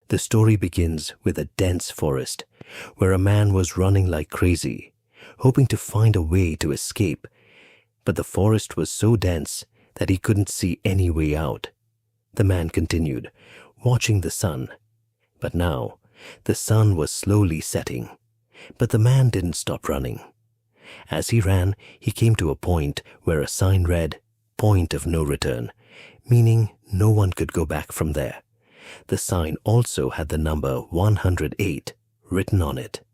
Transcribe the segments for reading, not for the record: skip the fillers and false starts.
The story begins with a dense forest where a man was running like crazy, hoping to find a way to escape, but the forest was so dense that he couldn't see any way out. The man continued, watching the sun. But now, the sun was slowly setting, but the man didn't stop running. As he ran, he came to a point where a sign read, "Point of no return," meaning no one could go back from there. The sign also had the number 108 written on it.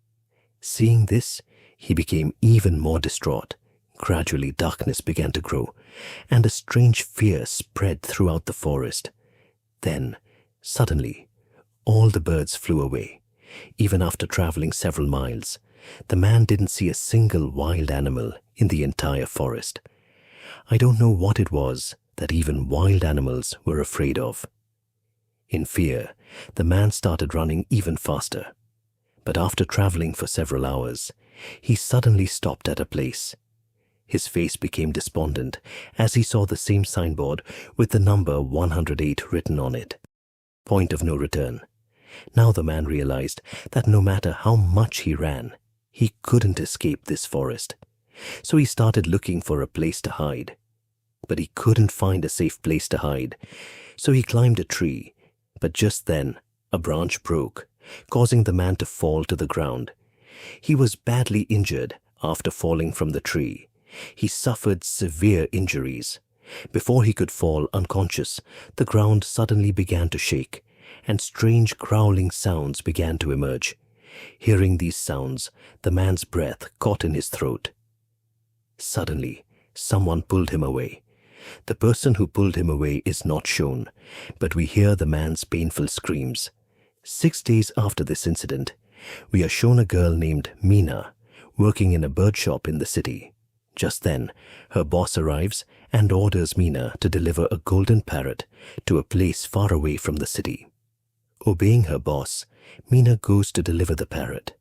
Seeing this, he became even more distraught. Gradually, darkness began to grow, and a strange fear spread throughout the forest. Then, suddenly, all the birds flew away. Even after traveling several miles, the man didn't see a single wild animal in the entire forest. I don't know what it was that even wild animals were afraid of. In fear, the man started running even faster. But after traveling for several hours, he suddenly stopped at a place. His face became despondent as he saw the same signboard with the number 108 written on it. Point of no return. Now the man realized that no matter how much he ran, he couldn't escape this forest. So he started looking for a place to hide. But he couldn't find a safe place to hide. So he climbed a tree. But just then, a branch broke, causing the man to fall to the ground. He was badly injured after falling from the tree. He suffered severe injuries. Before he could fall unconscious, the ground suddenly began to shake, and strange growling sounds began to emerge. Hearing these sounds, the man's breath caught in his throat. Suddenly, someone pulled him away. The person who pulled him away is not shown, but we hear the man's painful screams. 6 days after this incident, we are shown a girl named Meena working in a bird shop in the city. Just then, her boss arrives and orders Meena to deliver a golden parrot to a place far away from the city. Obeying her boss, Meena goes to deliver the parrot.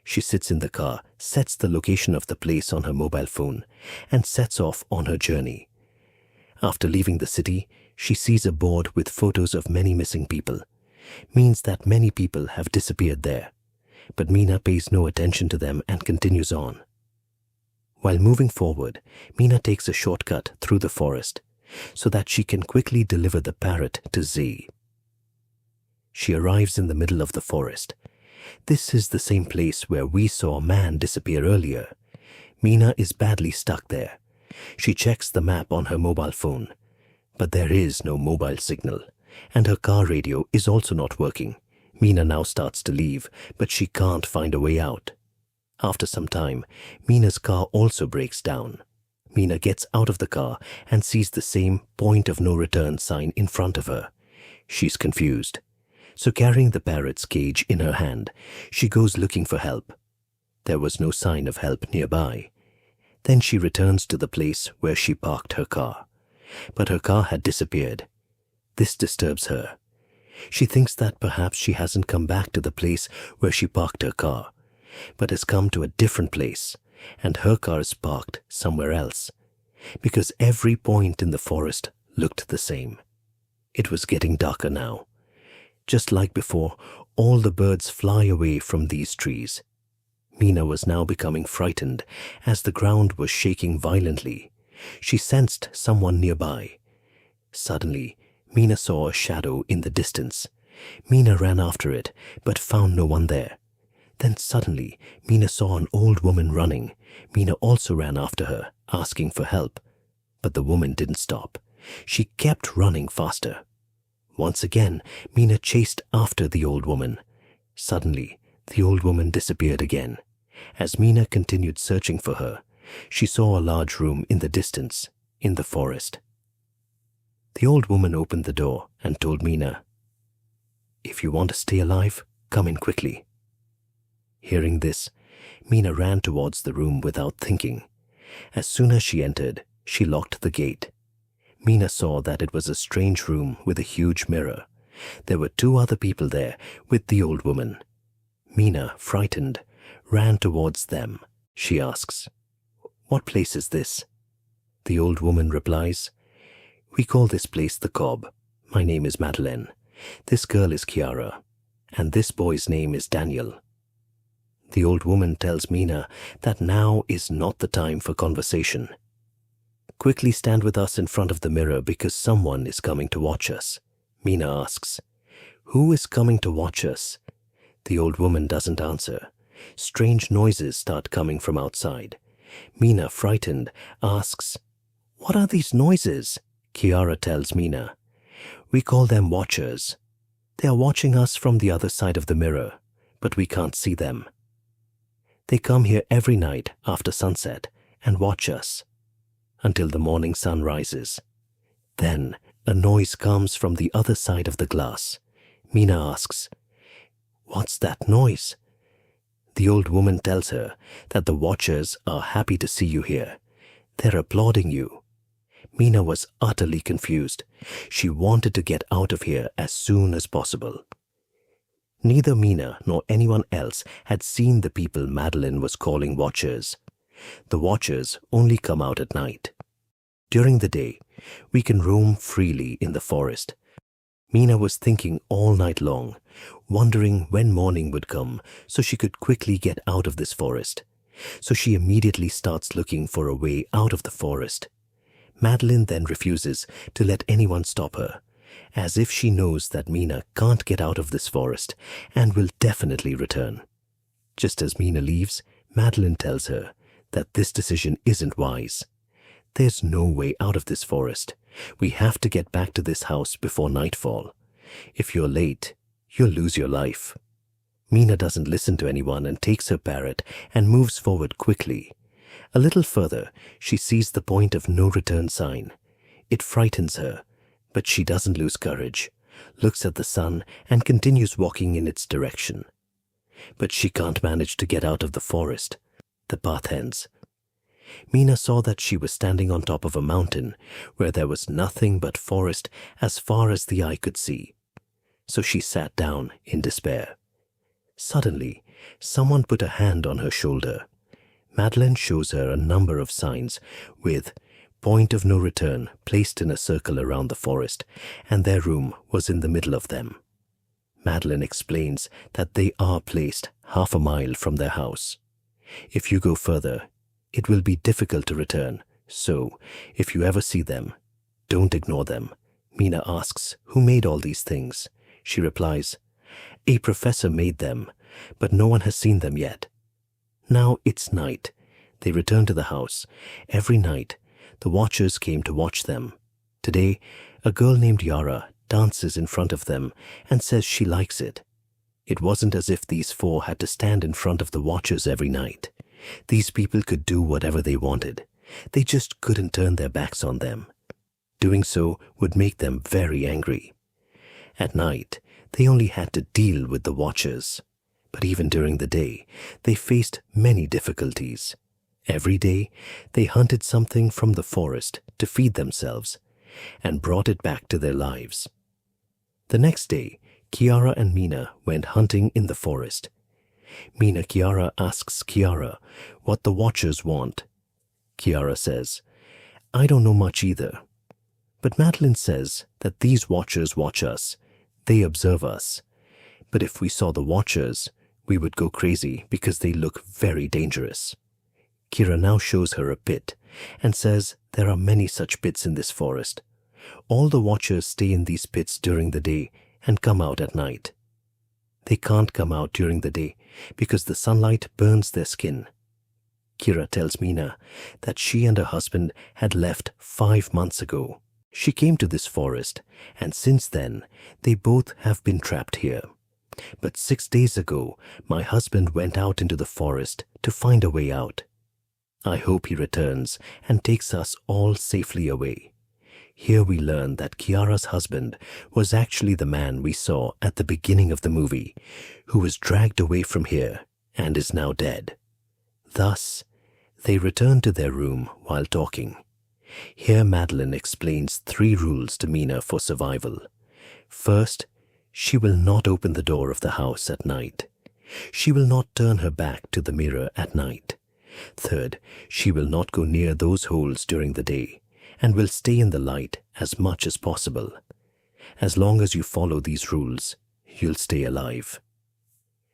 She sits in the car, sets the location of the place on her mobile phone, and sets off on her journey. After leaving the city, she sees a board with photos of many missing people. Means that many people have disappeared there. But Meena pays no attention to them and continues on. While moving forward, Meena takes a shortcut through the forest so that she can quickly deliver the parrot to Z. She arrives in the middle of the forest. This is the same place where we saw a man disappear earlier. Meena is badly stuck there. She checks the map on her mobile phone, but there is no mobile signal, and her car radio is also not working. Meena now starts to leave, but she can't find a way out. After some time, Meena's car also breaks down. Meena gets out of the car and sees the same point of no return sign in front of her. She's confused. So carrying the parrot's cage in her hand, she goes looking for help. There was no sign of help nearby. Then she returns to the place where she parked her car. But her car had disappeared. This disturbs her. She thinks that perhaps she hasn't come back to the place where she parked her car, but has come to a different place, and her car is parked somewhere else, because every point in the forest looked the same. It was getting darker now. Just like before, all the birds fly away from these trees. Meena was now becoming frightened as the ground was shaking violently. She sensed someone nearby. Suddenly, Meena saw a shadow in the distance. Meena ran after it, but found no one there. Then suddenly, Meena saw an old woman running. Meena also ran after her, asking for help. But the woman didn't stop. She kept running faster. Once again, Meena chased after the old woman. Suddenly, the old woman disappeared again. As Meena continued searching for her, she saw a large room in the distance, in the forest. The old woman opened the door and told Meena, "If you want to stay alive, come in quickly." Hearing this, Meena ran towards the room without thinking. As soon as she entered, she locked the gate. Meena saw that it was a strange room with a huge mirror. There were 2 other people there with the old woman. Meena, frightened, ran towards them. She asks, "What place is this?" The old woman replies, "We call this place the Cob. My name is Madeleine. This girl is Kiara. and this boy's name is Daniel. The old woman tells Mina that now is not the time for conversation. Quickly stand with us in front of the mirror because someone is coming to watch us. Mina asks, "Who is coming to watch us?" The old woman doesn't answer. Strange noises start coming from outside. Mina, frightened, asks, "What are these noises?" Kiara tells Mina, "We call them watchers. They are watching us from the other side of the mirror, but we can't see them. They come here every night after sunset and watch us until the morning sun rises. Then a noise comes from the other side of the glass. Mina asks, "What's that noise?" The old woman tells her that the watchers are happy to see you here. They're applauding you. Mina was utterly confused. She wanted to get out of here as soon as possible. Neither Mina nor anyone else had seen the people Madeline was calling watchers. The watchers only come out at night. During the day, we can roam freely in the forest. Mina was thinking all night long, wondering when morning would come so she could quickly get out of this forest. So she immediately starts looking for a way out of the forest. Madeline then refuses to let anyone stop her, as if she knows that Mina can't get out of this forest and will definitely return. Just as Mina leaves, Madeline tells her that this decision isn't wise. There's no way out of this forest. We have to get back to this house before nightfall. If you're late, you'll lose your life. Mina doesn't listen to anyone and takes her parrot and moves forward quickly. A little further, she sees the point of no return sign. It frightens her, but she doesn't lose courage, looks at the sun and continues walking in its direction. But she can't manage to get out of the forest. The path ends. Mina saw that she was standing on top of a mountain where there was nothing but forest as far as the eye could see. So she sat down in despair. Suddenly, someone put a hand on her shoulder. Madeline shows her a number of signs with point of no return placed in a circle around the forest, and their room was in the middle of them. Madeline explains that they are placed half a mile from their house. If you go further, it will be difficult to return, so if you ever see them, don't ignore them. Mina asks, "Who made all these things?" She replies, "A professor made them, but no one has seen them yet." Now it's night. They return to the house. Every night, the watchers came to watch them. Today, a girl named Yara dances in front of them and says she likes it. It wasn't as if these four had to stand in front of the watchers every night. These people could do whatever they wanted. They just couldn't turn their backs on them. Doing so would make them very angry. At night, they only had to deal with the watchers. But even during the day, they faced many difficulties. Every day, they hunted something from the forest to feed themselves and brought it back to their lives. The next day, Kiara and Mina went hunting in the forest. Kiara asks Kiara what the watchers want. Kiara says, "I don't know much either." But Madeline says that these watchers watch us. They observe us. But if we saw the watchers, we would go crazy because they look very dangerous. Kira now shows her a pit and says there are many such pits in this forest. All the watchers stay in these pits during the day and come out at night. They can't come out during the day because the sunlight burns their skin. Kira tells Mina that she and her husband had left 5 months ago. She came to this forest, and since then, they both have been trapped here. But 6 days ago, my husband went out into the forest to find a way out. I hope he returns and takes us all safely away. Here we learn that Kiara's husband was actually the man we saw at the beginning of the movie, who was dragged away from here and is now dead. Thus, they return to their room while talking. Here Madeline explains 3 rules to Mina for survival. First, she will not open the door of the house at night. She will not turn her back to the mirror at night. Third, she will not go near those holes during the day and will stay in the light as much as possible. As long as you follow these rules, you'll stay alive.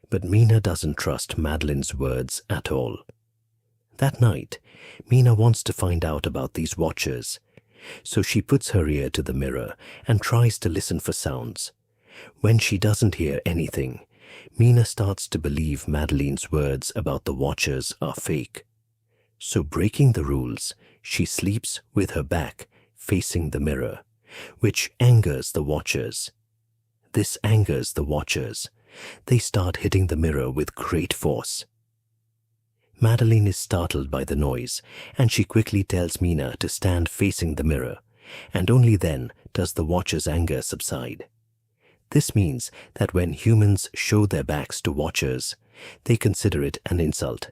But Mina doesn't trust Madeline's words at all. That night, Mina wants to find out about these watchers, so she puts her ear to the mirror and tries to listen for sounds. When she doesn't hear anything, Mina starts to believe Madeline's words about the watchers are fake. So breaking the rules, she sleeps with her back facing the mirror, which angers the watchers. This angers the watchers. They start hitting the mirror with great force. Madeline is startled by the noise, and she quickly tells Mina to stand facing the mirror, and only then does the watchers' anger subside. This means that when humans show their backs to watchers, they consider it an insult.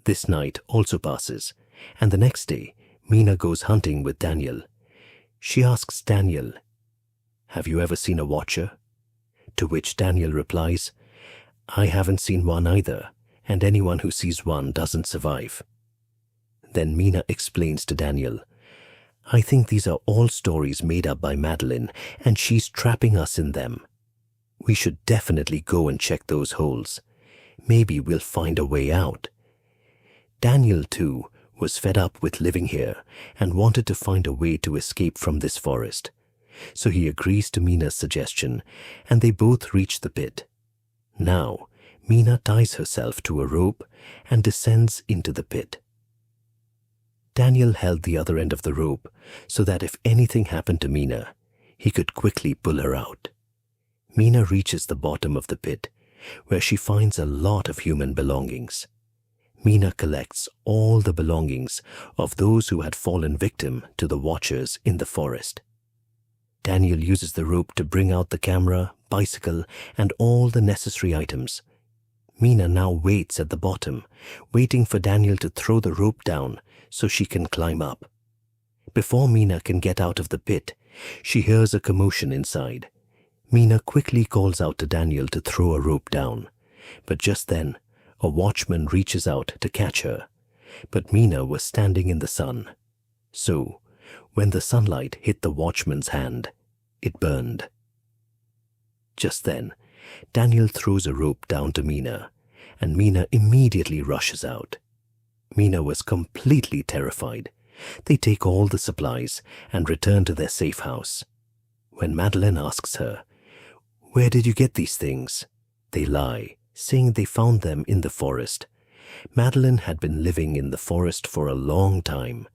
This night also passes, and the next day, Mina goes hunting with Daniel. She asks Daniel, "Have you ever seen a watcher?" To which Daniel replies, "I haven't seen one either, and anyone who sees one doesn't survive." Then Mina explains to Daniel, "I think these are all stories made up by Madeline, and she's trapping us in them. We should definitely go and check those holes. Maybe we'll find a way out." Daniel, too, was fed up with living here and wanted to find a way to escape from this forest. So he agrees to Mina's suggestion, and they both reach the pit. Now, Mina ties herself to a rope and descends into the pit. Daniel held the other end of the rope so that if anything happened to Mina, he could quickly pull her out. Mina reaches the bottom of the pit, where she finds a lot of human belongings. Mina collects all the belongings of those who had fallen victim to the watchers in the forest. Daniel uses the rope to bring out the camera, bicycle, and all the necessary items. Mina now waits at the bottom, waiting for Daniel to throw the rope down so she can climb up. Before Mina can get out of the pit, she hears a commotion inside. Mina quickly calls out to Daniel to throw a rope down, but just then, a watchman reaches out to catch her. But Mina was standing in the sun. So, when the sunlight hit the watchman's hand, it burned. Just then, Daniel throws a rope down to Mina, and Mina immediately rushes out. Mina was completely terrified. They take all the supplies and return to their safe house. When Madeline asks her, "Where did you get these things?" they lie, saying they found them in the forest. Madeline had been living in the forest for a long time.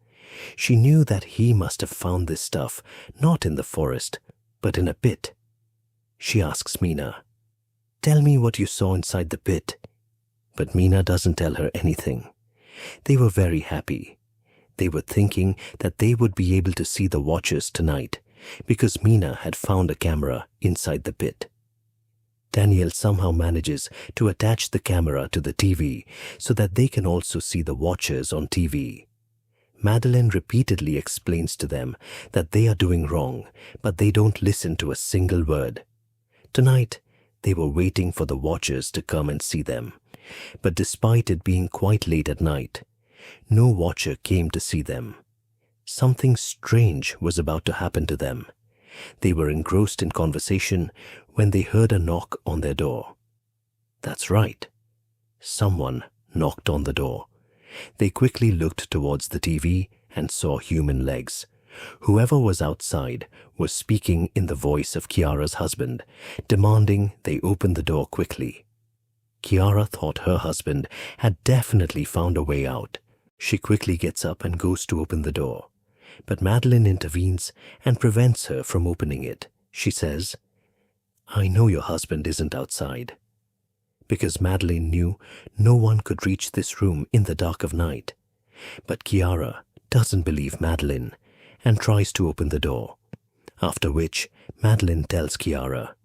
She knew that he must have found this stuff not in the forest, but in a pit. She asks Mina, "Tell me what you saw inside the pit." But Mina doesn't tell her anything. They were very happy. They were thinking that they would be able to see the watchers tonight because Mina had found a camera inside the pit. Daniel somehow manages to attach the camera to the TV so that they can also see the watchers on TV. Madeline repeatedly explains to them that they are doing wrong, but they don't listen to a single word. Tonight, they were waiting for the watchers to come and see them, but despite it being quite late at night, no watcher came to see them. Something strange was about to happen to them. They were engrossed in conversation when they heard a knock on their door. That's right. Someone knocked on the door. They quickly looked towards the TV and saw human legs. Whoever was outside was speaking in the voice of Kiara's husband, demanding they open the door quickly. Kiara thought her husband had definitely found a way out. She quickly gets up and goes to open the door. But Madeline intervenes and prevents her from opening it. She says, "I know your husband isn't outside." Because Madeline knew no one could reach this room in the dark of night. But Kiara doesn't believe Madeline and tries to open the door. After which, Madeline tells Kiara,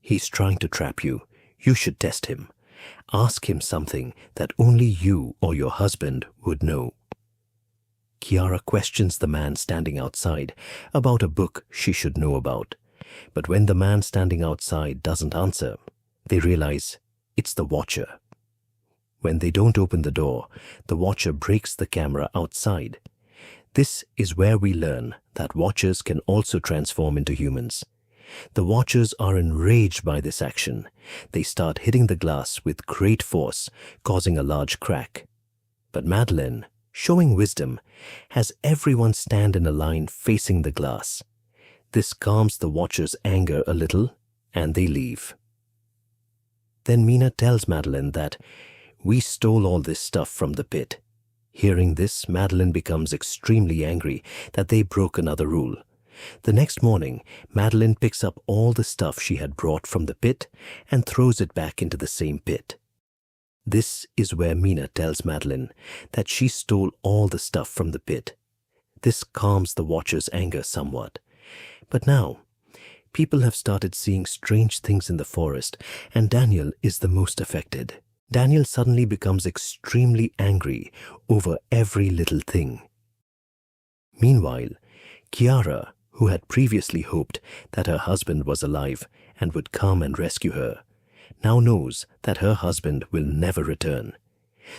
"He's trying to trap you. You should test him. Ask him something that only you or your husband would know." Kiara questions the man standing outside about a book she should know about. But when the man standing outside doesn't answer, they realize it's the watcher. When they don't open the door, the watcher breaks the camera outside. This is where we learn that watchers can also transform into humans. The watchers are enraged by this action. They start hitting the glass with great force, causing a large crack. But Madeline, showing wisdom, has everyone stand in a line facing the glass. This calms the watchers' anger a little, and they leave. Then Mina tells Madeline that we stole all this stuff from the pit. Hearing this, Madeline becomes extremely angry that they broke another rule. The next morning, Madeline picks up all the stuff she had brought from the pit and throws it back into the same pit. This is where Mina tells Madeline that she stole all the stuff from the pit. This calms the watchers' anger somewhat. But now, people have started seeing strange things in the forest, and Daniel is the most affected. Daniel suddenly becomes extremely angry over every little thing. Meanwhile, Kiara, who had previously hoped that her husband was alive and would come and rescue her, now knows that her husband will never return.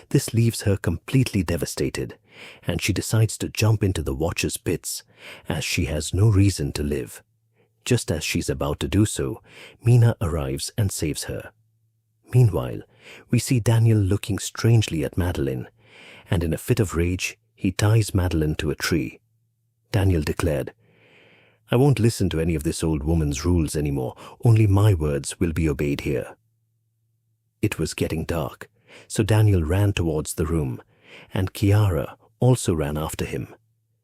This leaves her completely devastated, and she decides to jump into the watcher's pits, as she has no reason to live. Just as she's about to do so, Mina arrives and saves her. Meanwhile, we see Daniel looking strangely at Madeline, and in a fit of rage, he ties Madeline to a tree. Daniel declared, "I won't listen to any of this old woman's rules anymore. Only my words will be obeyed here." It was getting dark, so Daniel ran towards the room, and Kiara also ran after him.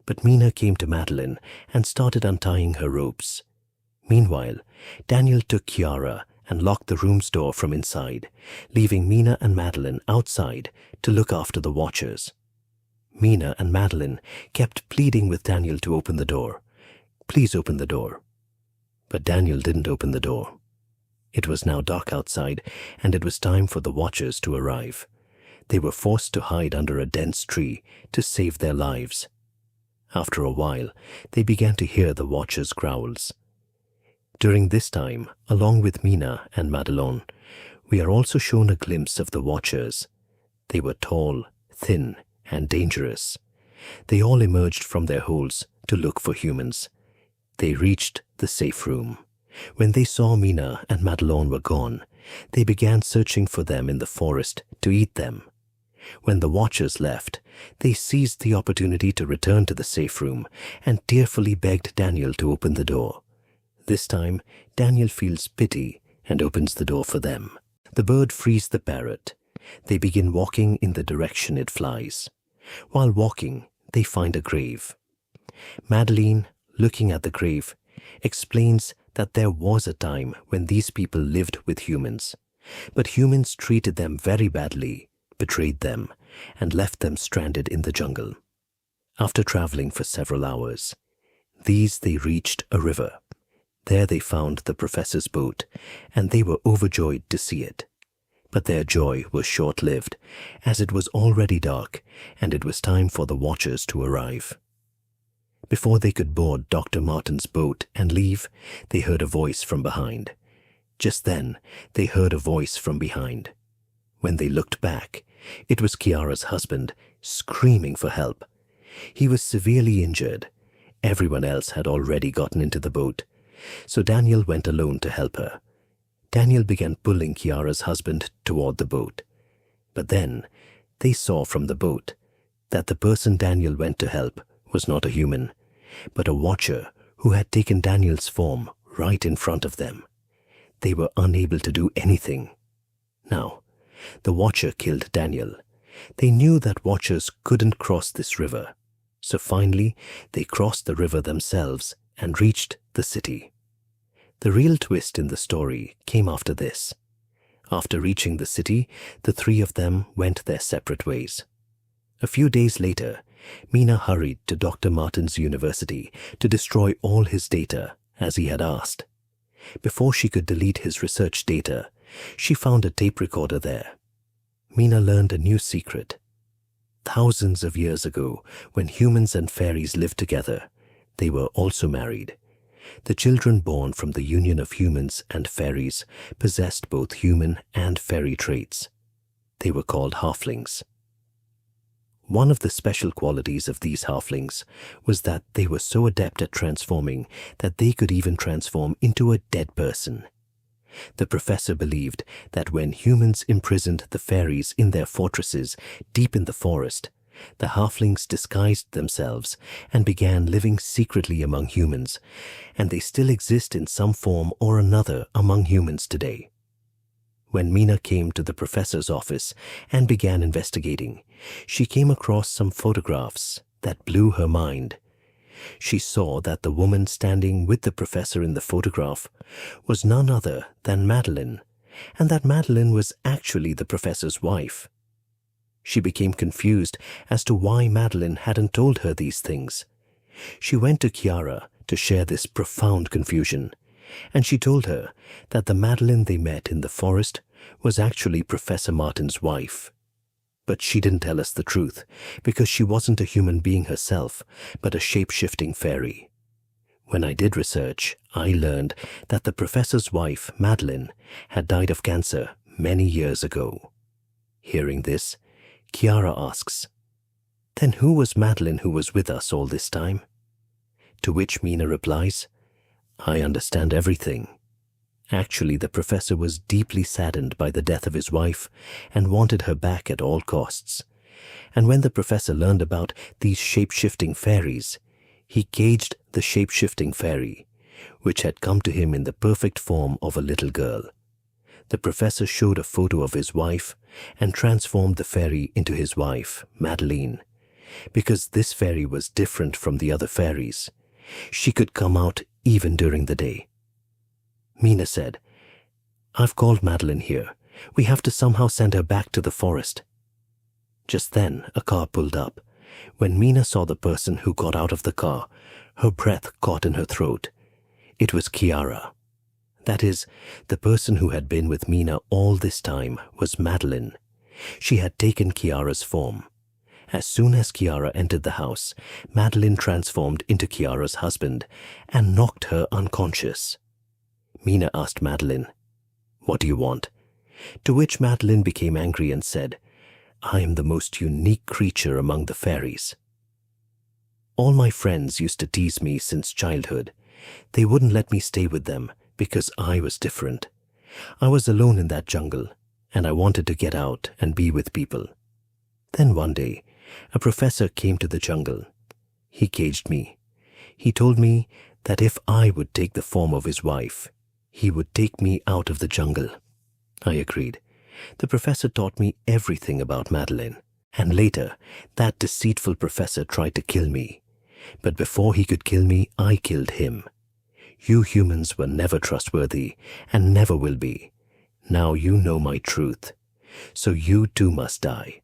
But Mina came to Madeline and started untying her ropes. Meanwhile, Daniel took Kiara and locked the room's door from inside, leaving Mina and Madeline outside to look after the watchers. Mina and Madeline kept pleading with Daniel to open the door. "Please open the door." But Daniel didn't open the door. It was now dark outside, and it was time for the watchers to arrive. They were forced to hide under a dense tree to save their lives. After a while, they began to hear the watchers' growls. During this time, along with Mina and Madeline, we are also shown a glimpse of the watchers. They were tall, thin, and dangerous. They all emerged from their holes to look for humans. They reached the safe room. When they saw Mina and Madeline were gone, they began searching for them in the forest to eat them. When the watchers left, they seized the opportunity to return to the safe room and tearfully begged Daniel to open the door. This time, Daniel feels pity and opens the door for them. The bird frees the parrot. They begin walking in the direction it flies. While walking, they find a grave. Madeline, looking at the grave, explains that there was a time when these people lived with humans, but humans treated them very badly, betrayed them, and left them stranded in the jungle. After traveling for several hours, they reached a river. There they found the professor's boat, and they were overjoyed to see it. But their joy was short-lived, as it was already dark, and it was time for the watchers to arrive. Before they could board Dr. Martin's boat and leave, they heard a voice from behind. Just then, they heard a voice from behind. When they looked back, it was Kiara's husband, screaming for help. He was severely injured. Everyone else had already gotten into the boat, so Daniel went alone to help her. Daniel began pulling Kiara's husband toward the boat. But then, they saw from the boat that the person Daniel went to help was not a human, but a watcher who had taken Daniel's form right in front of them. They were unable to do anything. Now, the watcher killed Daniel. They knew that watchers couldn't cross this river, so finally they crossed the river themselves and reached the city. The real twist in the story came after this. After reaching the city, the three of them went their separate ways. A few days later, Mina hurried to Dr. Martin's university to destroy all his data, as he had asked. Before she could delete his research data, she found a tape recorder there. Mina learned a new secret. Thousands of years ago, when humans and fairies lived together, they were also married. The children born from the union of humans and fairies possessed both human and fairy traits. They were called halflings. One of the special qualities of these halflings was that they were so adept at transforming that they could even transform into a dead person. The professor believed that when humans imprisoned the fairies in their fortresses deep in the forest, the halflings disguised themselves and began living secretly among humans, and they still exist in some form or another among humans today. When Mina came to the professor's office and began investigating, she came across some photographs that blew her mind. She saw that the woman standing with the professor in the photograph was none other than Madeline, and that Madeline was actually the professor's wife. She became confused as to why Madeline hadn't told her these things. She went to Chiara to share this profound confusion, and she told her that the Madeline they met in the forest was actually Professor Martin's wife. But she didn't tell us the truth, because she wasn't a human being herself, but a shape-shifting fairy. When I did research, I learned that the professor's wife, Madeline, had died of cancer many years ago. Hearing this, Chiara asks, "Then who was Madeline who was with us all this time?" To which Mina replies, "I understand everything. Actually, the professor was deeply saddened by the death of his wife and wanted her back at all costs. And when the professor learned about these shape-shifting fairies, he caged the shape-shifting fairy, which had come to him in the perfect form of a little girl. The professor showed a photo of his wife and transformed the fairy into his wife, Madeline, because this fairy was different from the other fairies. She could come out even during the day." Mina said, "I've called Madeline here. We have to somehow send her back to the forest." Just then, a car pulled up. When Mina saw the person who got out of the car, her breath caught in her throat. It was Chiara. That is, the person who had been with Mina all this time was Madeline. She had taken Chiara's form. As soon as Chiara entered the house, Madeline transformed into Chiara's husband and knocked her unconscious. Mina asked Madeline, "What do you want?" To which Madeline became angry and said, "I am the most unique creature among the fairies. All my friends used to tease me since childhood. They wouldn't let me stay with them because I was different. I was alone in that jungle, and I wanted to get out and be with people. Then one day, a professor came to the jungle. He caged me. He told me that if I would take the form of his wife, he would take me out of the jungle. I agreed. The professor taught me everything about Madeline, and later, that deceitful professor tried to kill me. But before he could kill me, I killed him. You humans were never trustworthy, and never will be. Now you know my truth. So you too must die,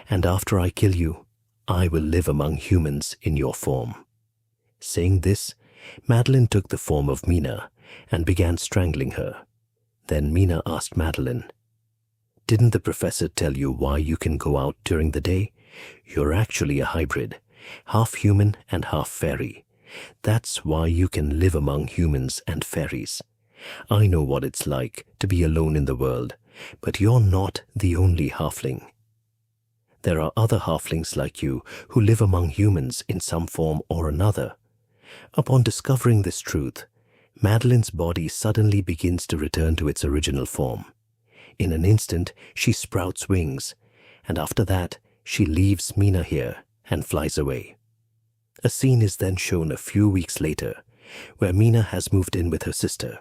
and after I kill you, I will live among humans in your form." Saying this, Madeline took the form of Mina and began strangling her. Then Mina asked Madeline, "Didn't the professor tell you why you can go out during the day? You're actually a hybrid, half human and half fairy. That's why you can live among humans and fairies. I know what it's like to be alone in the world, but you're not the only halfling. There are other halflings like you who live among humans in some form or another." Upon discovering this truth, Madeline's body suddenly begins to return to its original form. In an instant, she sprouts wings, and after that, she leaves Mina here and flies away. A scene is then shown a few weeks later, where Mina has moved in with her sister.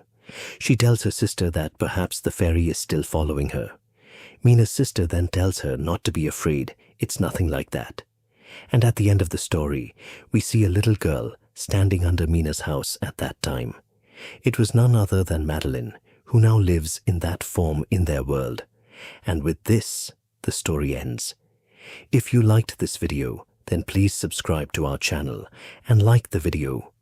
She tells her sister that perhaps the fairy is still following her. Mina's sister then tells her not to be afraid, it's nothing like that. And at the end of the story, we see a little girl standing under Mina's house at that time. It was none other than Madeline, who now lives in that form in their world. And with this, the story ends. If you liked this video, then please subscribe to our channel and like the video